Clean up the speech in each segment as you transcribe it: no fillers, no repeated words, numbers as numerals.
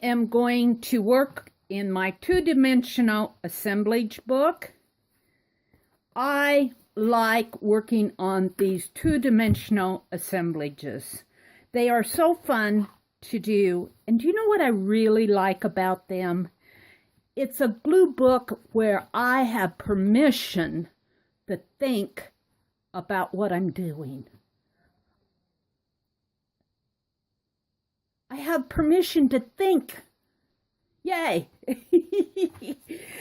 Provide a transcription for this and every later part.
am going to work in my two-dimensional assemblage book. I like working on these two-dimensional assemblages. They are so fun to do. And do you know what I really like about them? It's a glue book where I have permission to think about what I'm doing. I have permission to think. Yay!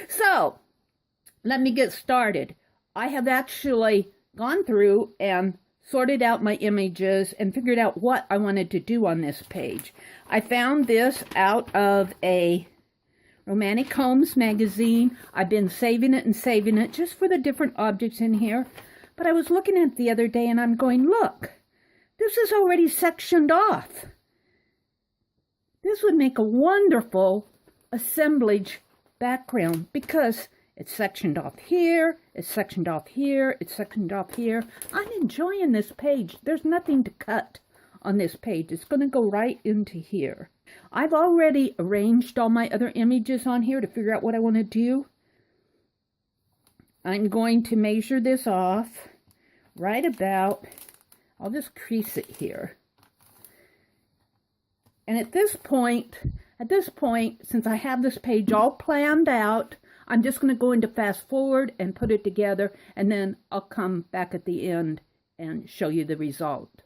So, let me get started. I have actually gone through and sorted out my images and figured out what I wanted to do on this page. I found this out of a Romantic Homes magazine. I've been saving it just for the different objects in here. But I was looking at it the other day and I'm going, look, this is already sectioned off. This would make a wonderful assemblage background because it's sectioned off here, it's sectioned off here, it's sectioned off here. I'm enjoying this page. There's nothing to cut on this page. It's going to go right into here. I've already arranged all my other images on here to figure out what I want to do. I'm going to measure this off right about, I'll just crease it here. And at this point, since I have this page all planned out, I'm just going to go into fast forward and put it together, and then I'll come back at the end and show you the result.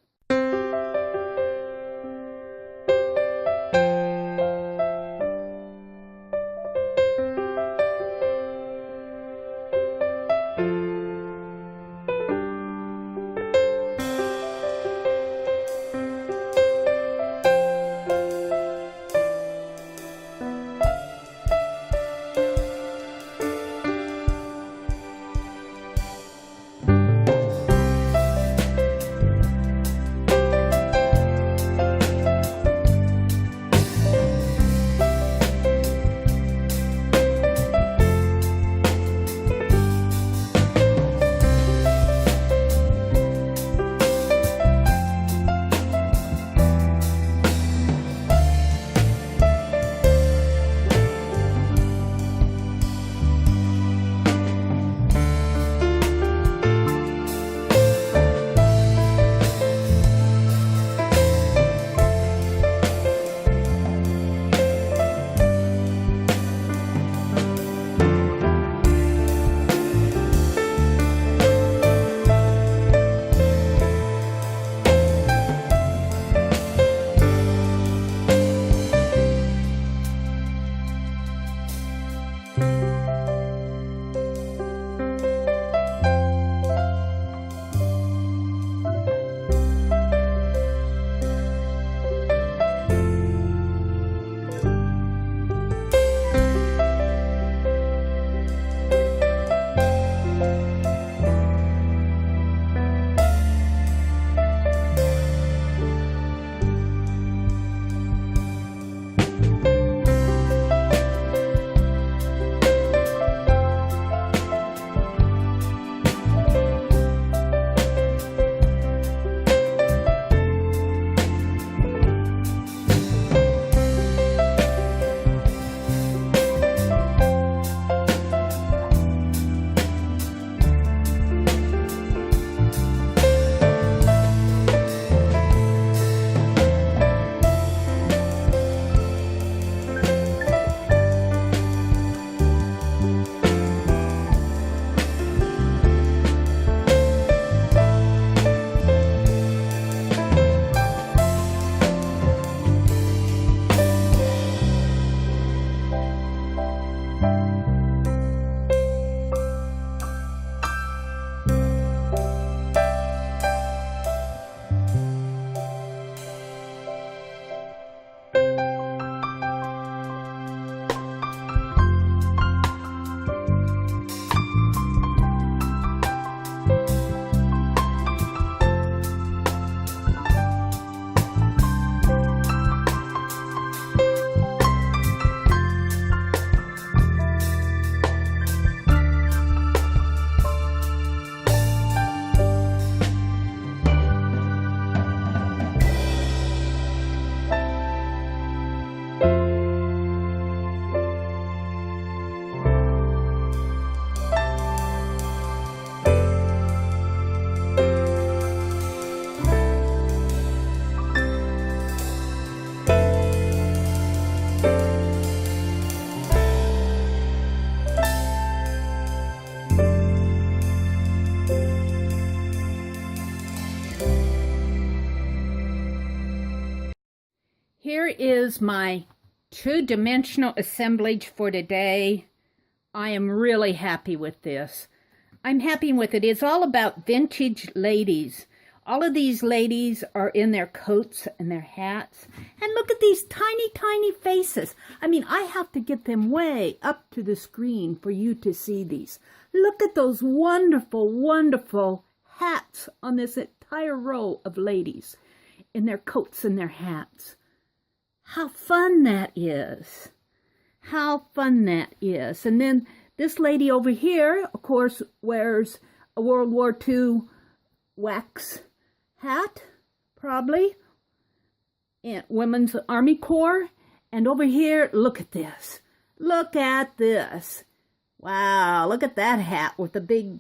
Here is my two-dimensional assemblage for today. I am really happy with this. I'm happy with it. It's all about vintage ladies. All of these ladies are in their coats and their hats. And look at these tiny, tiny faces. I mean, I have to get them way up to the screen for you to see these. Look at those wonderful, wonderful hats on this entire row of ladies in their coats and their hats. How fun that is. How fun that is. And then this lady over here, of course, wears a World War II wax hat, probably, and Women's Army Corps. And over here, look at this. Look at this. Wow, look at that hat with the big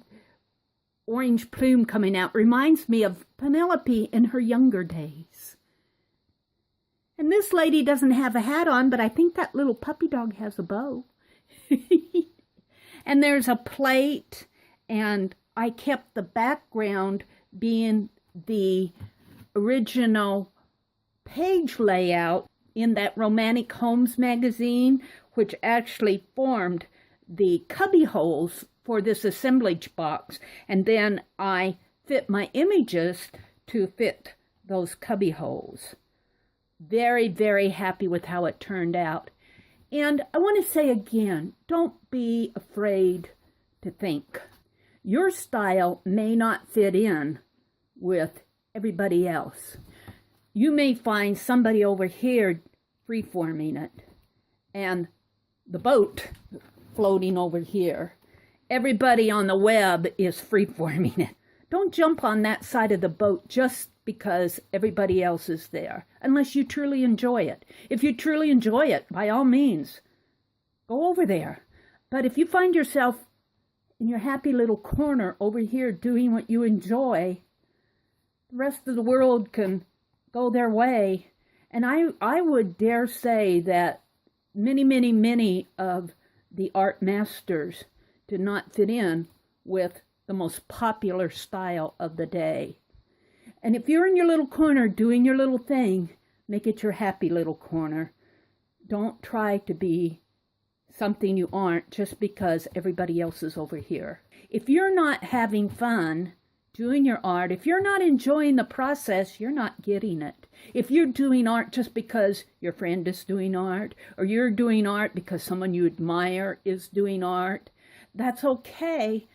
orange plume coming out. Reminds me of Penelope in her younger days. And this lady doesn't have a hat on, but I think that little puppy dog has a bow. And there's a plate, and I kept the background being the original page layout in that Romantic Homes magazine, which actually formed the cubby holes for this assemblage box. And then I fit my images to fit those cubby holes. Very, very happy with how it turned out. And I want to say again, don't be afraid to think. Your style may not fit in with everybody else. You may find somebody over here freeforming it, and the boat floating over here. Everybody on the web is freeforming it. Don't jump on that side of the boat just because everybody else is there, unless you truly enjoy it. If you truly enjoy it, by all means, go over there. But if you find yourself in your happy little corner over here doing what you enjoy, the rest of the world can go their way. And I would dare say that many, many, many of the art masters did not fit in with the most popular style of the day. And if you're in your little corner doing your little thing, make it your happy little corner. Don't try to be something you aren't just because everybody else is over here. If you're not having fun doing your art, if you're not enjoying the process, you're not getting it. If you're doing art just because your friend is doing art, or you're doing art because someone you admire is doing art, that's okay,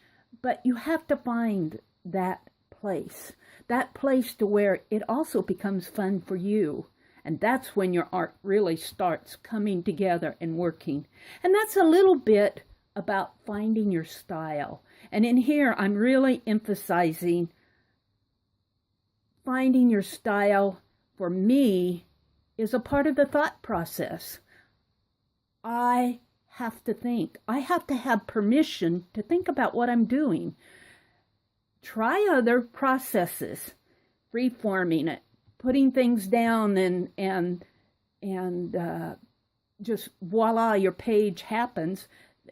but you have to find that place to where it also becomes fun for you. And that's when your art really starts coming together and working. And that's a little bit about finding your style. And in here, I'm really emphasizing finding your style, for me, is a part of the thought process. I have to think. I have to have permission to think about what I'm doing. Try other processes, freeforming it, putting things down, and just voila, your page happens.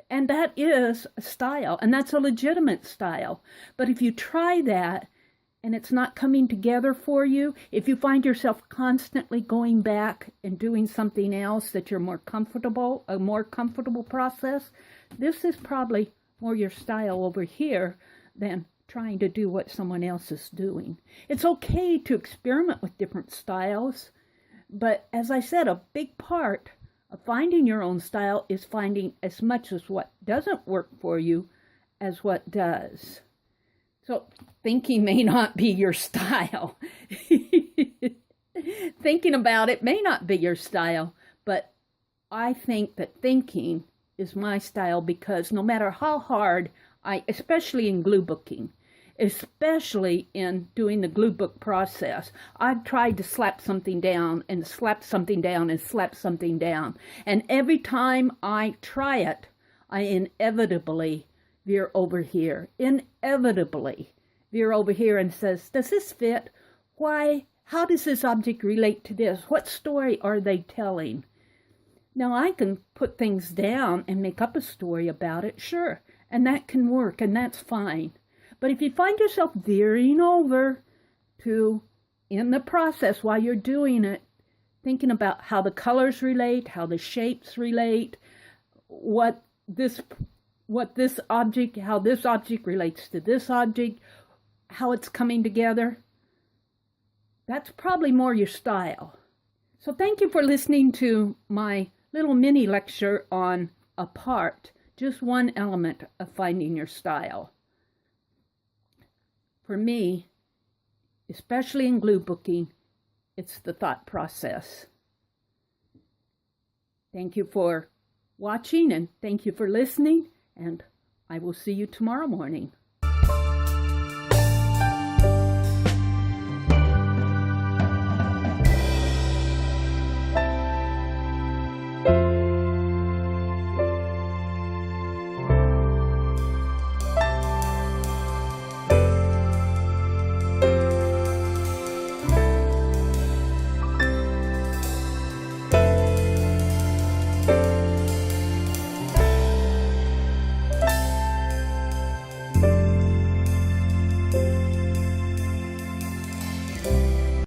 And that is a style, and that's a legitimate style. But if you try that and it's not coming together for you, if you find yourself constantly going back and doing something else that you're more comfortable, a more comfortable process, this is probably more your style over here than trying to do what someone else is doing. It's okay to experiment with different styles, but as I said, a big part of finding your own style is finding as much as what doesn't work for you as what does. So thinking may not be your style. Thinking about it may not be your style, but I think that thinking is my style, because no matter how hard especially in glue booking, especially in doing the glue book process, I've tried to slap something down and slap something down and slap something down. And every time I try it, I inevitably veer over here. Inevitably veer over here and says, does this fit? Why? How does this object relate to this? What story are they telling? Now, I can put things down and make up a story about it, sure. And that can work, and that's fine. But if you find yourself veering over to, in the process while you're doing it, thinking about how the colors relate, how the shapes relate, how this object relates to this object, how it's coming together. That's probably more your style. So thank you for listening to my little mini lecture on a part, just one element of finding your style. For me, especially in glue booking, it's the thought process. Thank you for watching and thank you for listening, and I will see you tomorrow morning.